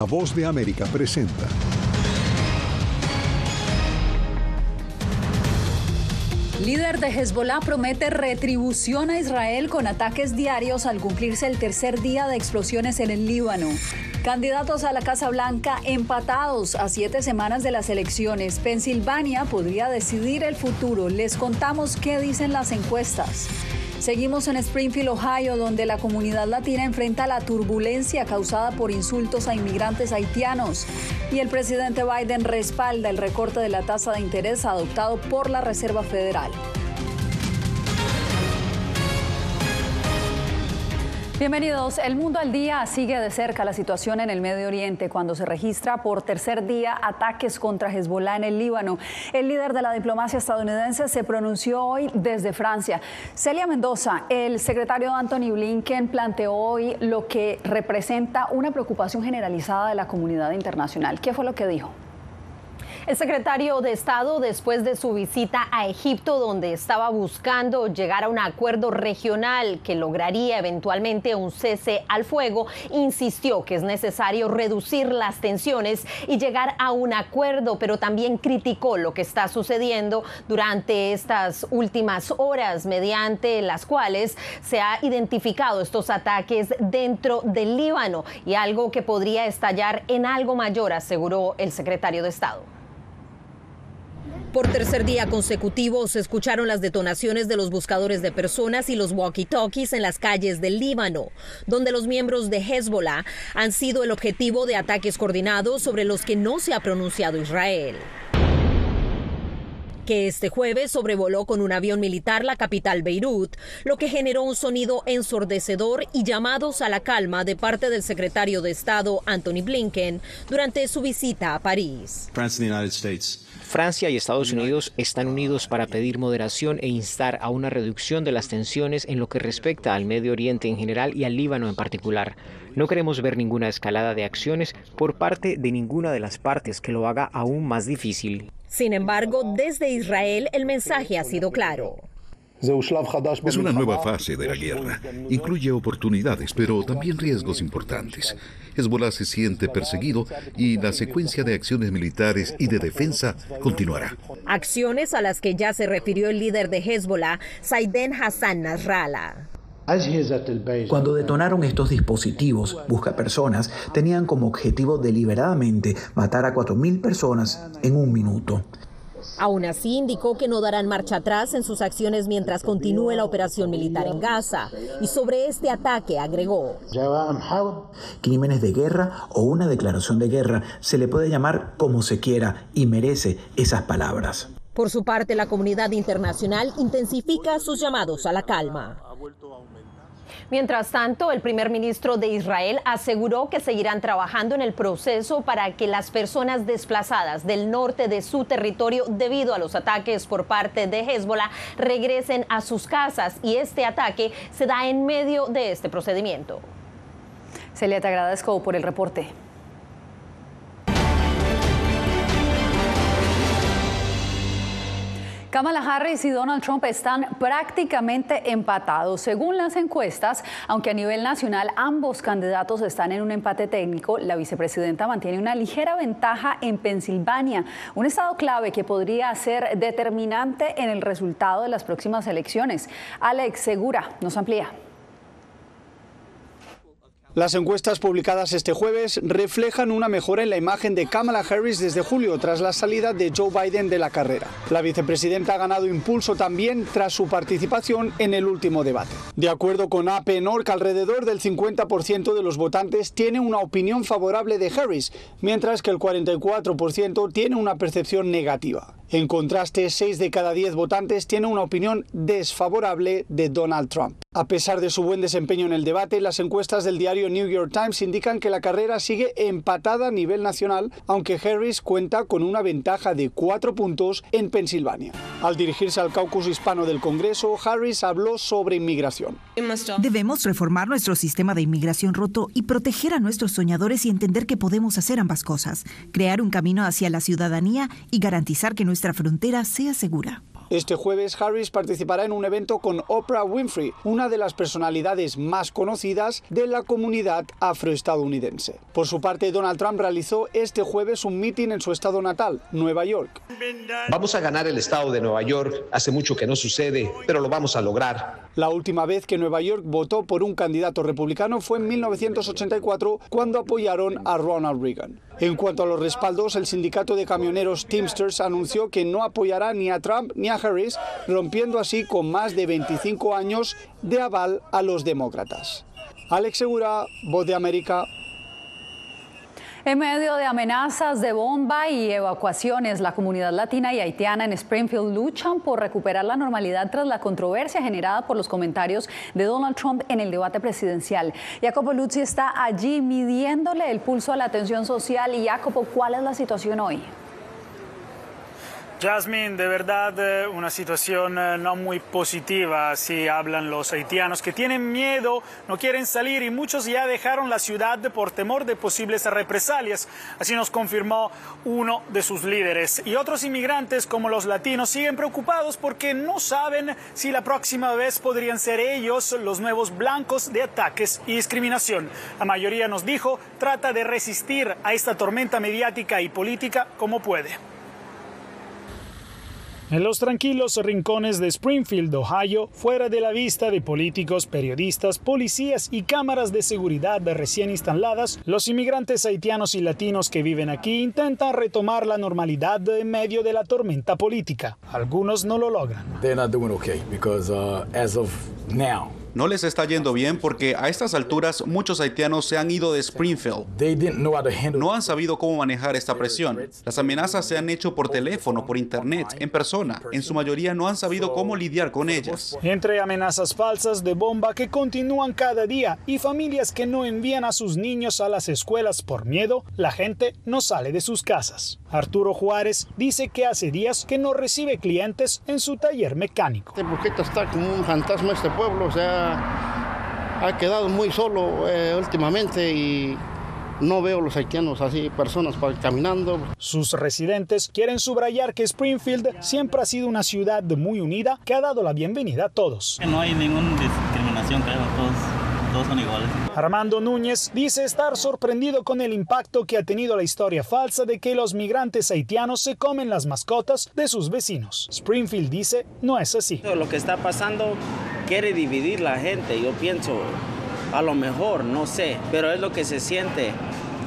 La Voz de América presenta. Líder de Hezbollah promete retribución a Israel con ataques diarios al cumplirse el tercer día de explosiones en el Líbano. Candidatos a la Casa Blanca empatados a 7 semanas de las elecciones. Pensilvania podría decidir el futuro. Les contamos qué dicen las encuestas. Seguimos en Springfield, Ohio, donde la comunidad latina enfrenta la turbulencia causada por insultos a inmigrantes haitianos. Y el presidente Biden respalda el recorte de la tasa de interés adoptado por la Reserva Federal. Bienvenidos. El Mundo al Día sigue de cerca la situación en el Medio Oriente cuando se registra por tercer día ataques contra Hezbollah en el Líbano. El líder de la diplomacia estadounidense se pronunció hoy desde Francia. Celia Mendoza, el secretario Antony Blinken, planteó hoy lo que representa una preocupación generalizada de la comunidad internacional. ¿Qué fue lo que dijo? El secretario de Estado, después de su visita a Egipto, donde estaba buscando llegar a un acuerdo regional que lograría eventualmente un cese al fuego, insistió que es necesario reducir las tensiones y llegar a un acuerdo, pero también criticó lo que está sucediendo durante estas últimas horas, mediante las cuales se ha identificado estos ataques dentro del Líbano y algo que podría estallar en algo mayor, aseguró el secretario de Estado. Por tercer día consecutivo se escucharon las detonaciones de los buscadores de personas y los walkie-talkies en las calles del Líbano, donde los miembros de Hezbollah han sido el objetivo de ataques coordinados sobre los que no se ha pronunciado Israel. Que este jueves sobrevoló con un avión militar la capital Beirut, lo que generó un sonido ensordecedor y llamados a la calma de parte del secretario de Estado Antony Blinken durante su visita a París. Francia y Estados Unidos están unidos para pedir moderación e instar a una reducción de las tensiones en lo que respecta al Medio Oriente en general y al Líbano en particular. No queremos ver ninguna escalada de acciones por parte de ninguna de las partes que lo haga aún más difícil. Sin embargo, desde Israel el mensaje ha sido claro. Es una nueva fase de la guerra. Incluye oportunidades, pero también riesgos importantes. Hezbollah se siente perseguido y la secuencia de acciones militares y de defensa continuará. Acciones a las que ya se refirió el líder de Hezbollah, Zaiden Hassan Nasrallah. Cuando detonaron estos dispositivos, buscapersonas tenían como objetivo deliberadamente matar a 4.000 personas en un minuto. Aún así, indicó que no darán marcha atrás en sus acciones mientras continúe la operación militar en Gaza. Y sobre este ataque agregó: crímenes de guerra o una declaración de guerra, se le puede llamar como se quiera y merece esas palabras. Por su parte, la comunidad internacional intensifica sus llamados a la calma. Mientras tanto, el primer ministro de Israel aseguró que seguirán trabajando en el proceso para que las personas desplazadas del norte de su territorio debido a los ataques por parte de Hezbollah regresen a sus casas, y este ataque se da en medio de este procedimiento. Celia, te agradezco por el reporte. Kamala Harris y Donald Trump están prácticamente empatados. Según las encuestas, aunque a nivel nacional ambos candidatos están en un empate técnico, la vicepresidenta mantiene una ligera ventaja en Pensilvania, un estado clave que podría ser determinante en el resultado de las próximas elecciones. Alex Segura nos amplía. Las encuestas publicadas este jueves reflejan una mejora en la imagen de Kamala Harris desde julio, tras la salida de Joe Biden de la carrera. La vicepresidenta ha ganado impulso también tras su participación en el último debate. De acuerdo con AP Norc, alrededor del 50% de los votantes tiene una opinión favorable de Harris, mientras que el 44% tiene una percepción negativa. En contraste, 6 de cada 10 votantes tienen una opinión desfavorable de Donald Trump. A pesar de su buen desempeño en el debate, las encuestas del diario New York Times indican que la carrera sigue empatada a nivel nacional, aunque Harris cuenta con una ventaja de 4 puntos en Pensilvania. Al dirigirse al caucus hispano del Congreso, Harris habló sobre inmigración. Debemos reformar nuestro sistema de inmigración roto y proteger a nuestros soñadores y entender que podemos hacer ambas cosas, crear un camino hacia la ciudadanía y garantizar que nuestra frontera sea segura. Este jueves, Harris participará en un evento con Oprah Winfrey, una de las personalidades más conocidas de la comunidad afroestadounidense. Por su parte, Donald Trump realizó este jueves un mitin en su estado natal, Nueva York. Vamos a ganar el estado de Nueva York. Hace mucho que no sucede, pero lo vamos a lograr. La última vez que Nueva York votó por un candidato republicano fue en 1984, cuando apoyaron a Ronald Reagan. En cuanto a los respaldos, el sindicato de camioneros Teamsters anunció que no apoyará ni a Trump ni a Harris, rompiendo así con más de 25 años de aval a los demócratas. Alex Segura, Voz de América. En medio de amenazas de bomba y evacuaciones, la comunidad latina y haitiana en Springfield luchan por recuperar la normalidad tras la controversia generada por los comentarios de Donald Trump en el debate presidencial. Jacopo Luzzi está allí midiéndole el pulso a la tensión social. Y Jacopo, ¿cuál es la situación hoy? Jasmine, de verdad una situación no muy positiva. Así hablan los haitianos, que tienen miedo, no quieren salir y muchos ya dejaron la ciudad por temor de posibles represalias. Así nos confirmó uno de sus líderes. Y otros inmigrantes como los latinos siguen preocupados porque no saben si la próxima vez podrían ser ellos los nuevos blancos de ataques y discriminación. La mayoría nos dijo, trata de resistir a esta tormenta mediática y política como puede. En los tranquilos rincones de Springfield, Ohio, fuera de la vista de políticos, periodistas, policías y cámaras de seguridad recién instaladas, los inmigrantes haitianos y latinos que viven aquí intentan retomar la normalidad en medio de la tormenta política. Algunos no lo logran. No les está yendo bien porque a estas alturas muchos haitianos se han ido de Springfield. No han sabido cómo manejar esta presión. Las amenazas se han hecho por teléfono, por internet, en persona. En su mayoría no han sabido cómo lidiar con ellas. Entre amenazas falsas de bomba que continúan cada día y familias que no envían a sus niños a las escuelas por miedo, la gente no sale de sus casas. Arturo Juárez dice que hace días que no recibe clientes en su taller mecánico. Este poquito está como un fantasma este pueblo, o sea, ha quedado muy solo últimamente y no veo los haitianos así, personas caminando. Sus residentes quieren subrayar que Springfield siempre ha sido una ciudad muy unida que ha dado la bienvenida a todos. No hay ninguna discriminación, creo, todos son iguales. Armando Núñez dice estar sorprendido con el impacto que ha tenido la historia falsa de que los migrantes haitianos se comen las mascotas de sus vecinos. Springfield dice no es así. Lo que está pasando quiere dividir la gente, yo pienso, a lo mejor, no sé, pero es lo que se siente.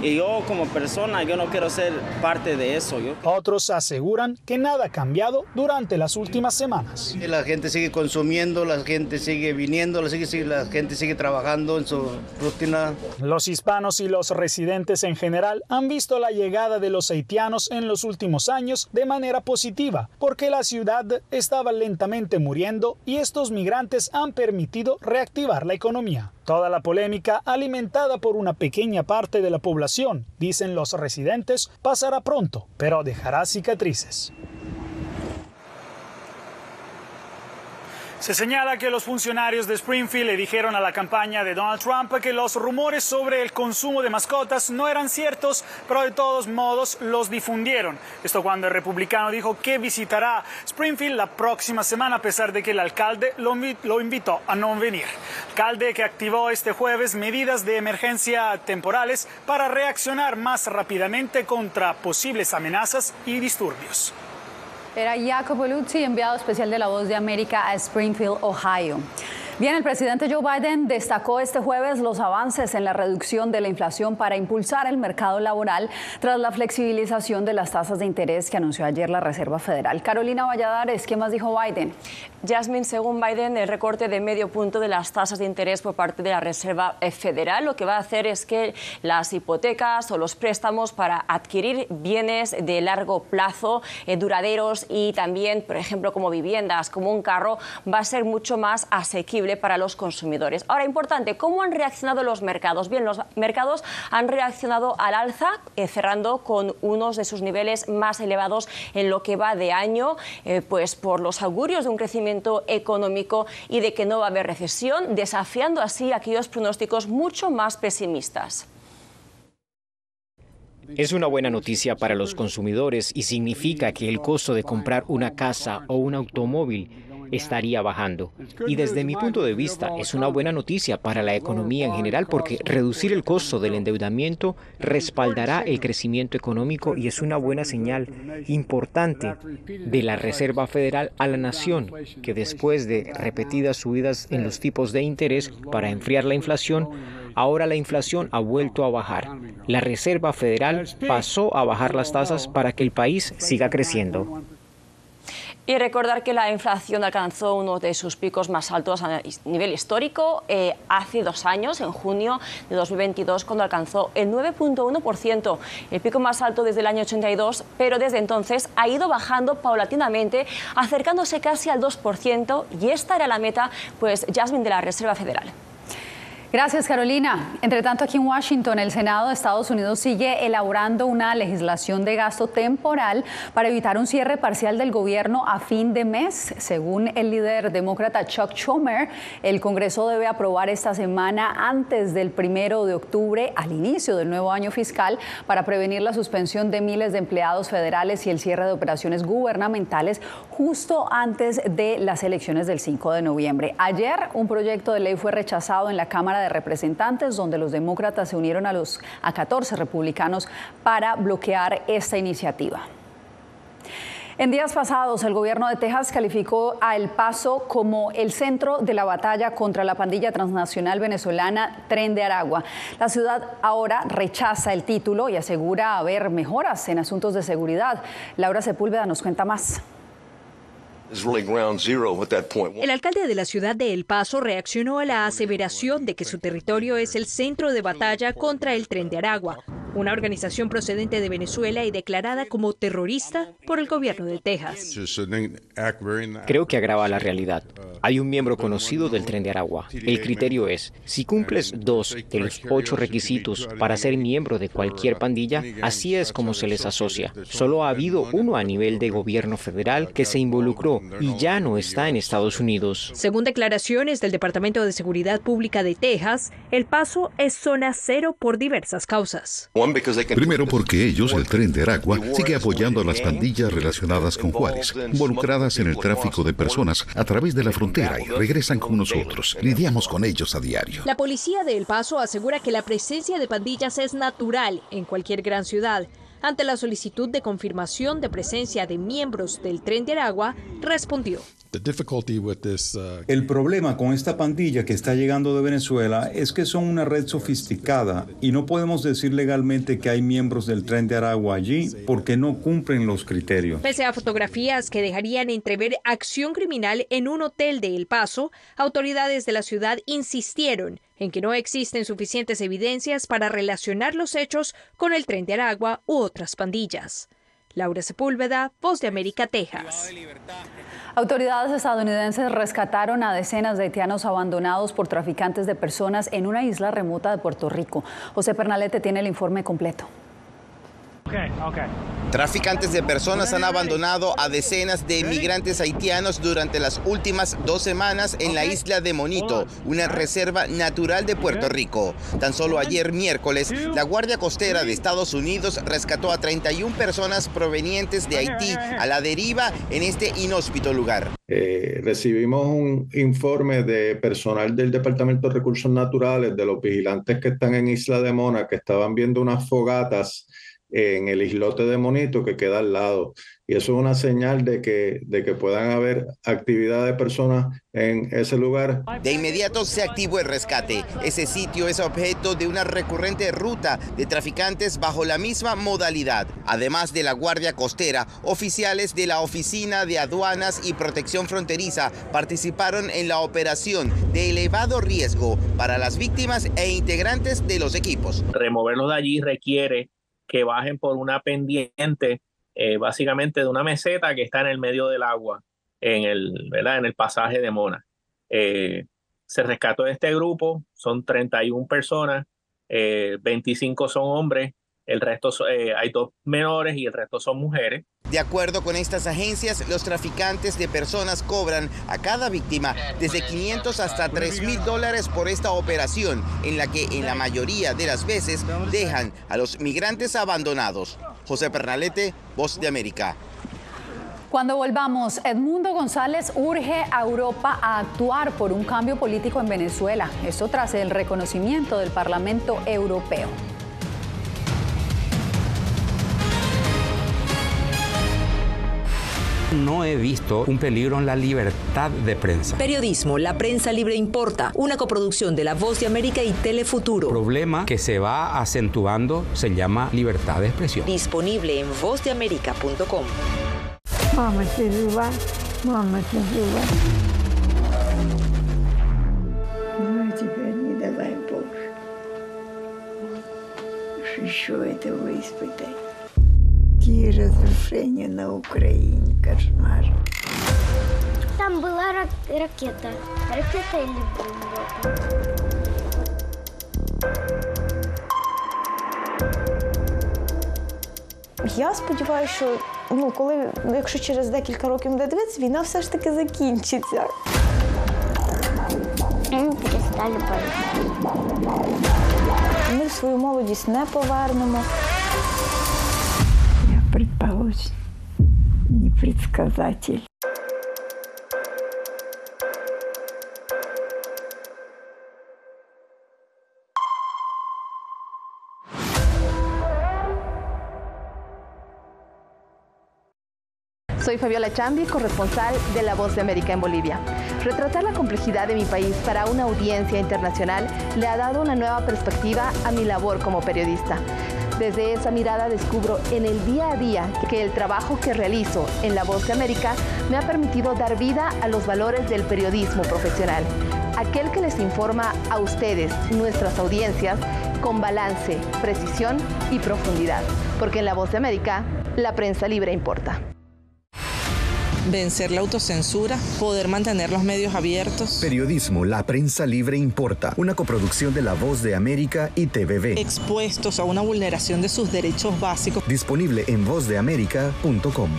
Y yo como persona, yo no quiero ser parte de eso. Otros aseguran que nada ha cambiado durante las últimas semanas. La gente sigue consumiendo, la gente sigue viniendo, la gente sigue trabajando en su rutina. Los hispanos y los residentes en general han visto la llegada de los haitianos en los últimos años de manera positiva, porque la ciudad estaba lentamente muriendo y estos migrantes han permitido reactivar la economía. Toda la polémica, alimentada por una pequeña parte de la población, dicen los residentes, pasará pronto, pero dejará cicatrices. Se señala que los funcionarios de Springfield le dijeron a la campaña de Donald Trump que los rumores sobre el consumo de mascotas no eran ciertos, pero de todos modos los difundieron. Esto cuando el republicano dijo que visitará Springfield la próxima semana, a pesar de que el alcalde lo invitó a no venir. Alcalde que activó este jueves medidas de emergencia temporales para reaccionar más rápidamente contra posibles amenazas y disturbios. Era Jacopo Luzzi, enviado especial de La Voz de América a Springfield, Ohio. Bien, el presidente Joe Biden destacó este jueves los avances en la reducción de la inflación para impulsar el mercado laboral tras la flexibilización de las tasas de interés que anunció ayer la Reserva Federal. Carolina Valladares, ¿qué más dijo Biden? Jasmine, según Biden, el recorte de medio punto de las tasas de interés por parte de la Reserva Federal lo que va a hacer es que las hipotecas o los préstamos para adquirir bienes de largo plazo, duraderos y también, por ejemplo, como viviendas, como un carro, va a ser mucho más asequible para los consumidores. Ahora, importante, ¿cómo han reaccionado los mercados? Bien, los mercados han reaccionado al alza, cerrando con unos de sus niveles más elevados en lo que va de año, pues por los augurios de un crecimiento económico y de que no va a haber recesión, desafiando así aquellos pronósticos mucho más pesimistas. Es una buena noticia para los consumidores y significa que el costo de comprar una casa o un automóvil estaría bajando. Y desde mi punto de vista es una buena noticia para la economía en general porque reducir el costo del endeudamiento respaldará el crecimiento económico y es una buena señal importante de la Reserva Federal a la nación, que después de repetidas subidas en los tipos de interés para enfriar la inflación, ahora la inflación ha vuelto a bajar. La Reserva Federal pasó a bajar las tasas para que el país siga creciendo. Y recordar que la inflación alcanzó uno de sus picos más altos a nivel histórico hace 2 años, en junio de 2022, cuando alcanzó el 9,1%, el pico más alto desde el año 82, pero desde entonces ha ido bajando paulatinamente, acercándose casi al 2%, y esta era la meta, pues, Jasmine, de la Reserva Federal. Gracias, Carolina. Entre tanto, aquí en Washington, el Senado de Estados Unidos sigue elaborando una legislación de gasto temporal para evitar un cierre parcial del gobierno a fin de mes. Según el líder demócrata Chuck Schumer, el Congreso debe aprobar esta semana antes del 1 de octubre, al inicio del nuevo año fiscal, para prevenir la suspensión de miles de empleados federales y el cierre de operaciones gubernamentales justo antes de las elecciones del 5 de noviembre. Ayer, un proyecto de ley fue rechazado en la Cámara de Representantes, donde los demócratas se unieron a 14 republicanos para bloquear esta iniciativa. En días pasados, el gobierno de Texas calificó a El Paso como el centro de la batalla contra la pandilla transnacional venezolana Tren de Aragua. La ciudad ahora rechaza el título y asegura haber mejoras en asuntos de seguridad. Laura Sepúlveda nos cuenta más. El alcalde de la ciudad de El Paso reaccionó a la aseveración de que su territorio es el centro de batalla contra el Tren de Aragua, una organización procedente de Venezuela y declarada como terrorista por el gobierno de Texas. Creo que agrava la realidad. Hay un miembro conocido del Tren de Aragua. El criterio es, si cumples 2 de los 8 requisitos para ser miembro de cualquier pandilla, así es como se les asocia. Solo ha habido uno a nivel de gobierno federal que se involucró y ya no está en Estados Unidos. Según declaraciones del Departamento de Seguridad Pública de Texas, El Paso es zona cero por diversas causas. Primero porque ellos, el Tren de Aragua, sigue apoyando a las pandillas relacionadas con Juárez, involucradas en el tráfico de personas a través de la frontera y regresan con nosotros. Lidiamos con ellos a diario. La policía de El Paso asegura que la presencia de pandillas es natural en cualquier gran ciudad. Ante la solicitud de confirmación de presencia de miembros del Tren de Aragua, respondió: El problema con esta pandilla que está llegando de Venezuela es que son una red sofisticada y no podemos decir legalmente que hay miembros del Tren de Aragua allí porque no cumplen los criterios. Pese a fotografías que dejarían entrever acción criminal en un hotel de El Paso, autoridades de la ciudad insistieron en que no existen suficientes evidencias para relacionar los hechos con el Tren de Aragua u otras pandillas. Laura Sepúlveda, Voz de América, Texas. Autoridades estadounidenses rescataron a decenas de haitianos abandonados por traficantes de personas en una isla remota de Puerto Rico. José Pernalete tiene el informe completo. Traficantes de personas han abandonado a decenas de inmigrantes haitianos durante las últimas 2 semanas en la isla de Monito, una reserva natural de Puerto Rico. Tan solo ayer miércoles, la Guardia Costera de Estados Unidos rescató a 31 personas provenientes de Haití a la deriva en este inhóspito lugar. Recibimos un informe de personal del Departamento de Recursos Naturales, de los vigilantes que están en Isla de Mona, que estaban viendo unas fogatas en el islote de Monito que queda al lado. Y eso es una señal de que puedan haber actividad de personas en ese lugar. De inmediato se activó el rescate. Ese sitio es objeto de una recurrente ruta de traficantes bajo la misma modalidad. Además de la Guardia Costera, oficiales de la Oficina de Aduanas y Protección Fronteriza participaron en la operación de elevado riesgo para las víctimas e integrantes de los equipos. Removerlos de allí requiere que bajen por una pendiente, básicamente de una meseta que está en el medio del agua, en el pasaje de Mona. Se rescató este grupo, son 31 personas, 25 son hombres, el resto hay 2 menores y el resto son mujeres. De acuerdo con estas agencias, los traficantes de personas cobran a cada víctima desde $500 hasta $3,000 por esta operación, en la que en la mayoría de las veces dejan a los migrantes abandonados. José Pernalete, Voz de América. Cuando volvamos, Edmundo González urge a Europa a actuar por un cambio político en Venezuela. Esto tras el reconocimiento del Parlamento Europeo. No he visto un peligro en la libertad de prensa. Periodismo, la prensa libre importa. Una coproducción de La Voz de América y Telefuturo. El problema que se va acentuando se llama libertad de expresión. Disponible en vozdeamerica.com. Mama, тяжело. Ну, теперь не давай Боже. Еще этого испытать. Какие разрушения на Украине, кошмар. Там была ракета. Ракета или бомба? Я сподіваюся, що якщо через декілька років буде дивитися, війна все ж таки закінчиться. Перестали боятися. Ми свою молодість не повернемо. Я предположим, непредсказатель. Soy Fabiola Chambi, corresponsal de La Voz de América en Bolivia. Retratar la complejidad de mi país para una audiencia internacional le ha dado una nueva perspectiva a mi labor como periodista. Desde esa mirada descubro en el día a día que el trabajo que realizo en La Voz de América me ha permitido dar vida a los valores del periodismo profesional. Aquel que les informa a ustedes, nuestras audiencias, con balance, precisión y profundidad. Porque en La Voz de América, la prensa libre importa. Vencer la autocensura, poder mantener los medios abiertos. Periodismo, la prensa libre importa. Una coproducción de La Voz de América y TVV. Expuestos a una vulneración de sus derechos básicos. Disponible en vozdeamerica.com.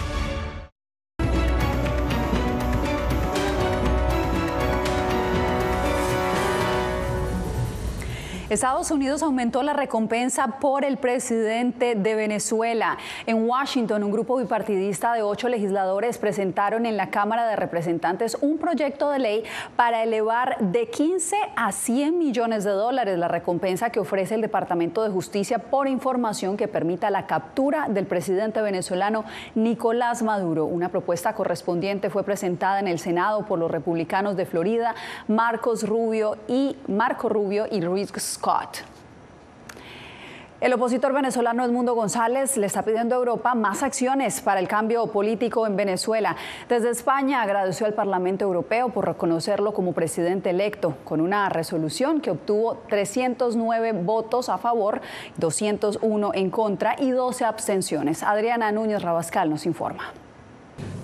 Estados Unidos aumentó la recompensa por el presidente de Venezuela. En Washington, un grupo bipartidista de 8 legisladores presentaron en la Cámara de Representantes un proyecto de ley para elevar de 15 a 100 millones de dólares la recompensa que ofrece el Departamento de Justicia por información que permita la captura del presidente venezolano Nicolás Maduro. Una propuesta correspondiente fue presentada en el Senado por los republicanos de Florida, Marco Rubio y Rick Scott. El opositor venezolano Edmundo González le está pidiendo a Europa más acciones para el cambio político en Venezuela. Desde España agradeció al Parlamento Europeo por reconocerlo como presidente electo, con una resolución que obtuvo 309 votos a favor, 201 en contra y 12 abstenciones. Adriana Núñez Rabascal nos informa.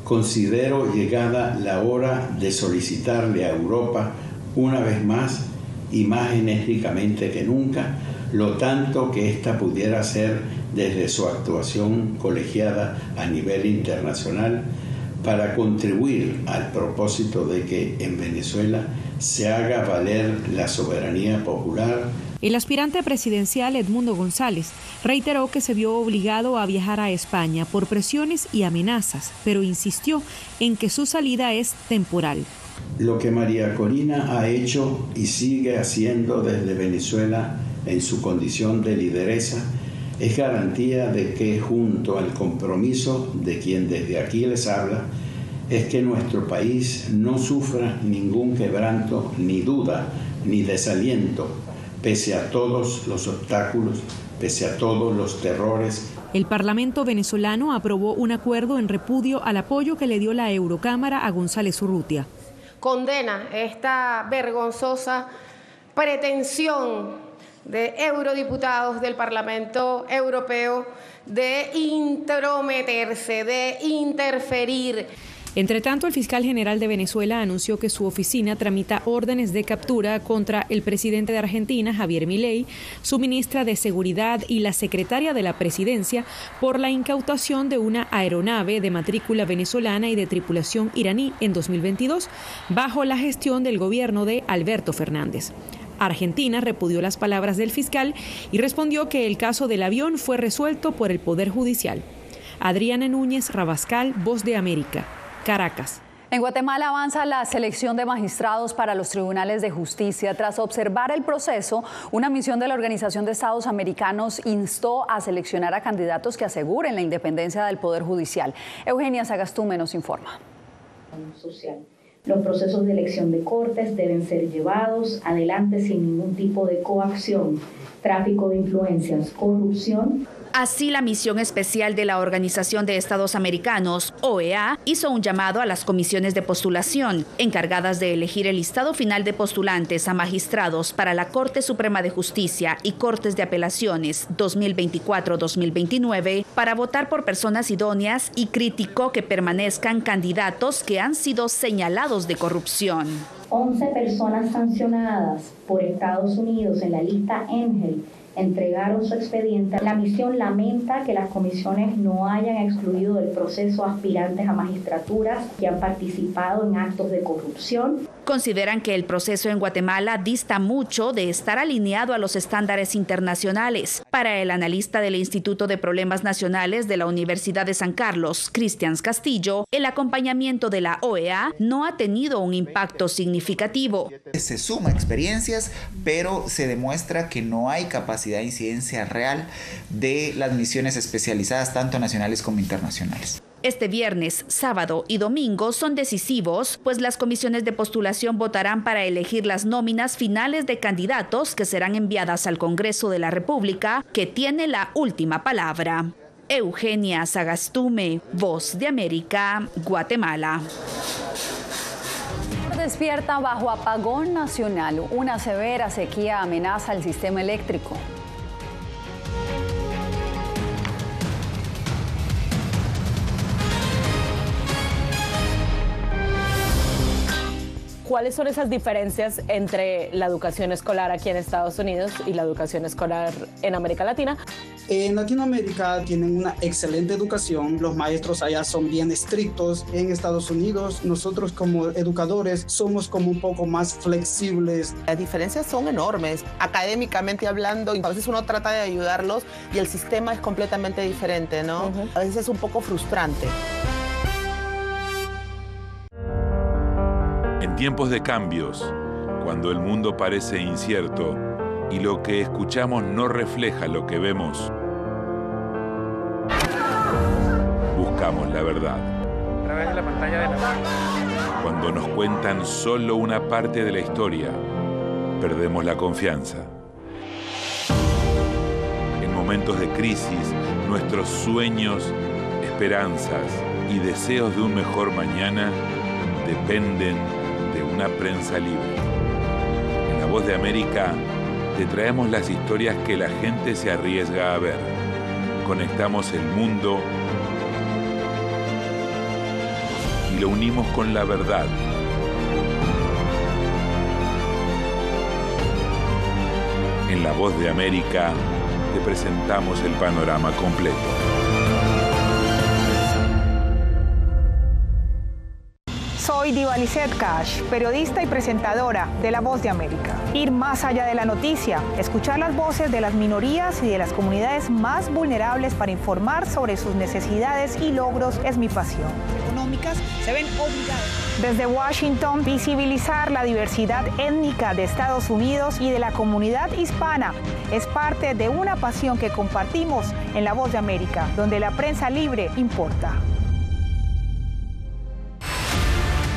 Considero llegada la hora de solicitarle a Europa una vez más y más enérgicamente que nunca, lo tanto que ésta pudiera hacer desde su actuación colegiada a nivel internacional para contribuir al propósito de que en Venezuela se haga valer la soberanía popular. El aspirante presidencial Edmundo González reiteró que se vio obligado a viajar a España por presiones y amenazas, pero insistió en que su salida es temporal. Lo que María Corina ha hecho y sigue haciendo desde Venezuela en su condición de lideresa es garantía de que, junto al compromiso de quien desde aquí les habla, es que nuestro país no sufra ningún quebranto, ni duda, ni desaliento, pese a todos los obstáculos, pese a todos los terrores. El Parlamento venezolano aprobó un acuerdo en repudio al apoyo que le dio la Eurocámara a González Urrutia. Condena esta vergonzosa pretensión de eurodiputados del Parlamento Europeo de intrometerse, de interferir. Entre tanto, el fiscal general de Venezuela anunció que su oficina tramita órdenes de captura contra el presidente de Argentina, Javier Milei, su ministra de Seguridad y la secretaria de la Presidencia por la incautación de una aeronave de matrícula venezolana y de tripulación iraní en 2022, bajo la gestión del gobierno de Alberto Fernández. Argentina repudió las palabras del fiscal y respondió que el caso del avión fue resuelto por el Poder Judicial. Adriana Núñez Rabascal, Voz de América, Caracas. En Guatemala avanza la selección de magistrados para los tribunales de justicia. Tras observar el proceso, una misión de la Organización de Estados Americanos instó a seleccionar a candidatos que aseguren la independencia del Poder Judicial. Eugenia Sagastume nos informa. Los procesos de elección de cortes deben ser llevados adelante sin ningún tipo de coacción, tráfico de influencias, corrupción. Así, la misión especial de la Organización de Estados Americanos, OEA, hizo un llamado a las comisiones de postulación, encargadas de elegir el listado final de postulantes a magistrados para la Corte Suprema de Justicia y Cortes de Apelaciones 2024-2029, para votar por personas idóneas, y criticó que permanezcan candidatos que han sido señalados de corrupción. 11 personas sancionadas por Estados Unidos en la lista Engel entregaron su expediente. La misión lamenta que las comisiones no hayan excluido del proceso aspirantes a magistraturas que han participado en actos de corrupción. Consideran que el proceso en Guatemala dista mucho de estar alineado a los estándares internacionales. Para el analista del Instituto de Problemas Nacionales de la Universidad de San Carlos, Cristian Castillo, el acompañamiento de la OEA no ha tenido un impacto significativo. Se suma experiencias, pero se demuestra que no hay capacidad de incidencia real de las misiones especializadas, tanto nacionales como internacionales. Este viernes, sábado y domingo son decisivos, pues las comisiones de postulación votarán para elegir las nóminas finales de candidatos que serán enviadas al Congreso de la República, que tiene la última palabra. Eugenia Sagastume, Voz de América, Guatemala. Despierta bajo apagón nacional. Una severa sequía amenaza el sistema eléctrico. ¿Cuáles son esas diferencias entre la educación escolar aquí en Estados Unidos y la educación escolar en América Latina? En Latinoamérica tienen una excelente educación, los maestros allá son bien estrictos. En Estados Unidos nosotros como educadores somos como un poco más flexibles. Las diferencias son enormes, académicamente hablando, a veces uno trata de ayudarlos y el sistema es completamente diferente, ¿no? A veces es un poco frustrante. En tiempos de cambios, cuando el mundo parece incierto y lo que escuchamos no refleja lo que vemos, buscamos la verdad. A través de la pantalla de la... Cuando nos cuentan solo una parte de la historia, perdemos la confianza. En momentos de crisis, nuestros sueños, esperanzas y deseos de un mejor mañana dependen de una prensa libre. En La Voz de América te traemos las historias que la gente se arriesga a ver. Conectamos el mundo y lo unimos con la verdad. En La Voz de América te presentamos el panorama completo. Soy Diva Lizette Cash, periodista y presentadora de La Voz de América. Ir más allá de la noticia, escuchar las voces de las minorías y de las comunidades más vulnerables para informar sobre sus necesidades y logros es mi pasión. Económicas se ven obligadas. Desde Washington, visibilizar la diversidad étnica de Estados Unidos y de la comunidad hispana es parte de una pasión que compartimos en La Voz de América, donde la prensa libre importa.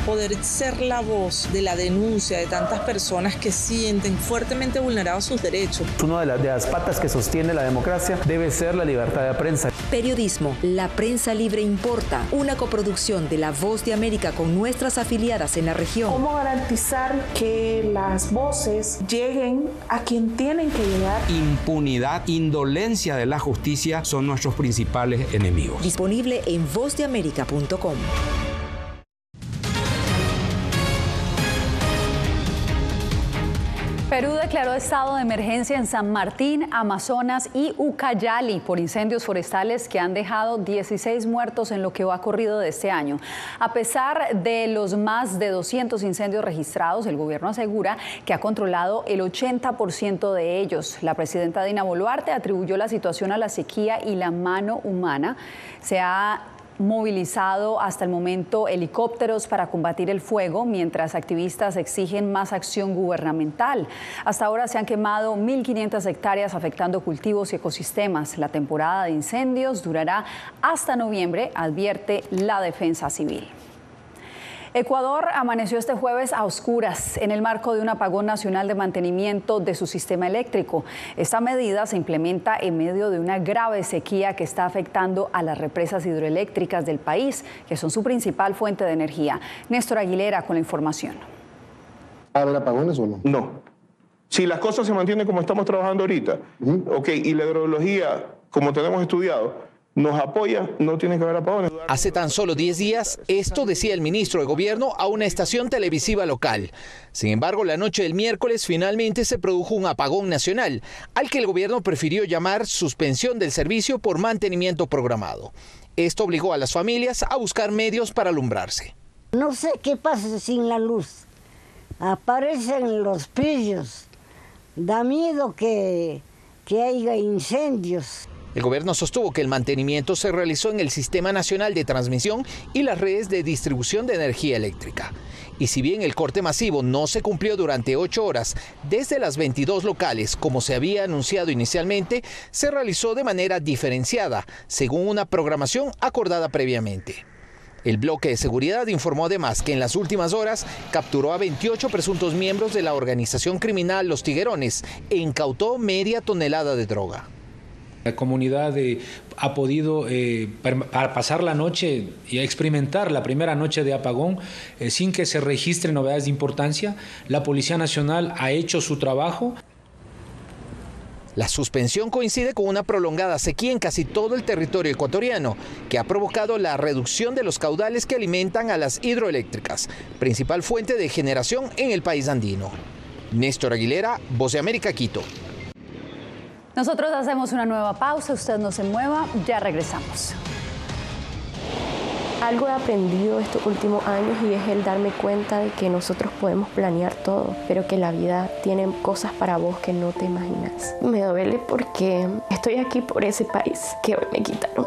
Poder ser la voz de la denuncia de tantas personas que sienten fuertemente vulnerados sus derechos. Una de las patas que sostiene la democracia debe ser la libertad de prensa. Periodismo, la prensa libre importa. Una coproducción de La Voz de América con nuestras afiliadas en la región. ¿Cómo garantizar que las voces lleguen a quien tienen que llegar? Impunidad, indolencia de la justicia son nuestros principales enemigos. Disponible en vozdeamerica.com. Perú declaró estado de emergencia en San Martín, Amazonas y Ucayali por incendios forestales que han dejado 16 muertos en lo que va corrido de este año. A pesar de los más de 200 incendios registrados, el gobierno asegura que ha controlado el 80% de ellos. La presidenta Dina Boluarte atribuyó la situación a la sequía y la mano humana. Se ha movilizado hasta el momento helicópteros para combatir el fuego, mientras activistas exigen más acción gubernamental. Hasta ahora se han quemado 1.500 hectáreas, afectando cultivos y ecosistemas. La temporada de incendios durará hasta noviembre, advierte la Defensa Civil. Ecuador amaneció este jueves a oscuras en el marco de un apagón nacional de mantenimiento de su sistema eléctrico. Esta medida se implementa en medio de una grave sequía que está afectando a las represas hidroeléctricas del país, que son su principal fuente de energía. Néstor Aguilera con la información. ¿Va a haber apagones o no? No. Si las cosas se mantienen como estamos trabajando ahorita, y la hidrología, como tenemos estudiado, nos apoya, no tiene que haber apagones. Hace tan solo 10 días, esto decía el ministro de Gobierno a una estación televisiva local. Sin embargo, la noche del miércoles finalmente se produjo un apagón nacional, al que el gobierno prefirió llamar suspensión del servicio por mantenimiento programado. Esto obligó a las familias a buscar medios para alumbrarse. No sé qué pasa sin la luz. Aparecen los pillos. Da miedo que haya incendios. El gobierno sostuvo que el mantenimiento se realizó en el Sistema Nacional de Transmisión y las redes de distribución de energía eléctrica. Y si bien el corte masivo no se cumplió durante 8 horas desde las 22 locales, como se había anunciado inicialmente, se realizó de manera diferenciada, según una programación acordada previamente. El bloque de seguridad informó además que en las últimas horas capturó a 28 presuntos miembros de la organización criminal Los Tiguerones e incautó media tonelada de droga. La comunidad ha podido pasar la noche y experimentar la primera noche de apagón sin que se registren novedades de importancia. La Policía Nacional ha hecho su trabajo. La suspensión coincide con una prolongada sequía en casi todo el territorio ecuatoriano, que ha provocado la reducción de los caudales que alimentan a las hidroeléctricas, principal fuente de generación en el país andino. Néstor Aguilera, Voz de América, Quito. Nosotros hacemos una nueva pausa, usted no se mueva, ya regresamos. Algo he aprendido estos últimos años y es el darme cuenta de que nosotros podemos planear todo, pero que la vida tiene cosas para vos que no te imaginas. Me duele porque estoy aquí por ese país que hoy me quitaron.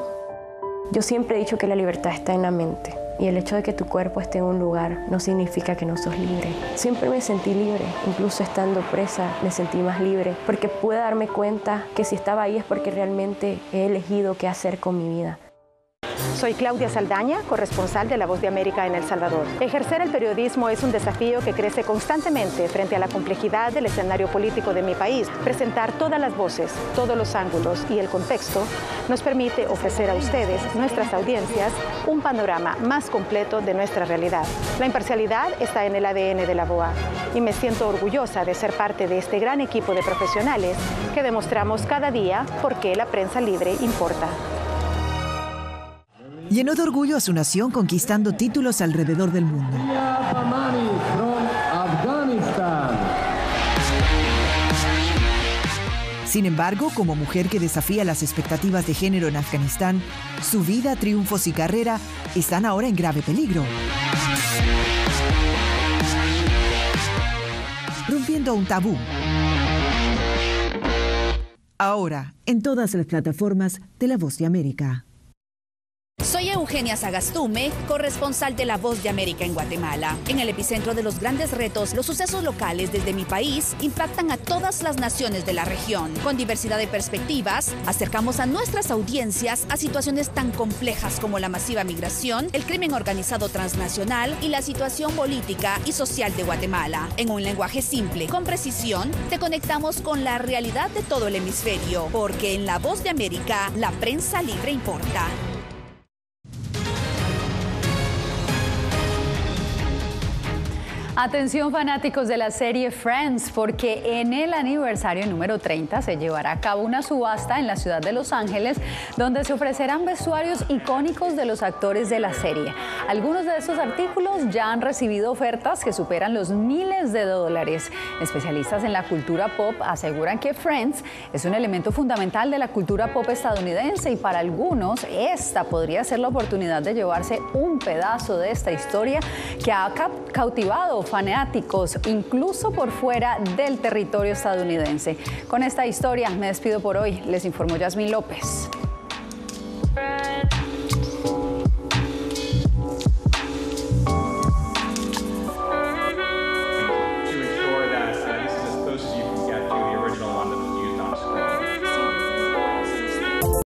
Yo siempre he dicho que la libertad está en la mente. Y el hecho de que tu cuerpo esté en un lugar no significa que no sos libre. Siempre me sentí libre, incluso estando presa me sentí más libre, porque pude darme cuenta que si estaba ahí es porque realmente he elegido qué hacer con mi vida. Soy Claudia Saldaña, corresponsal de La Voz de América en El Salvador. Ejercer el periodismo es un desafío que crece constantemente frente a la complejidad del escenario político de mi país. Presentar todas las voces, todos los ángulos y el contexto nos permite ofrecer a ustedes, nuestras audiencias, un panorama más completo de nuestra realidad. La imparcialidad está en el ADN de la VOA y me siento orgullosa de ser parte de este gran equipo de profesionales que demostramos cada día por qué la prensa libre importa. Llenó de orgullo a su nación conquistando títulos alrededor del mundo. Sin embargo, como mujer que desafía las expectativas de género en Afganistán, su vida, triunfos y carrera están ahora en grave peligro. Rompiendo un tabú. Ahora, en todas las plataformas de La Voz de América. Soy Eugenia Sagastume, corresponsal de La Voz de América en Guatemala. En el epicentro de los grandes retos, los sucesos locales desde mi país impactan a todas las naciones de la región. Con diversidad de perspectivas, acercamos a nuestras audiencias a situaciones tan complejas como la masiva migración, el crimen organizado transnacional y la situación política y social de Guatemala. En un lenguaje simple, con precisión, te conectamos con la realidad de todo el hemisferio, porque en La Voz de América, la prensa libre importa. Atención fanáticos de la serie Friends, porque en el aniversario número 30 se llevará a cabo una subasta en la ciudad de Los Ángeles, donde se ofrecerán vestuarios icónicos de los actores de la serie. Algunos de estos artículos ya han recibido ofertas que superan los miles de dólares. Especialistas en la cultura pop aseguran que Friends es un elemento fundamental de la cultura pop estadounidense y para algunos esta podría ser la oportunidad de llevarse un pedazo de esta historia que ha cautivado fanáticos incluso por fuera del territorio estadounidense. Con esta historia me despido por hoy. Les informó Yasmín López.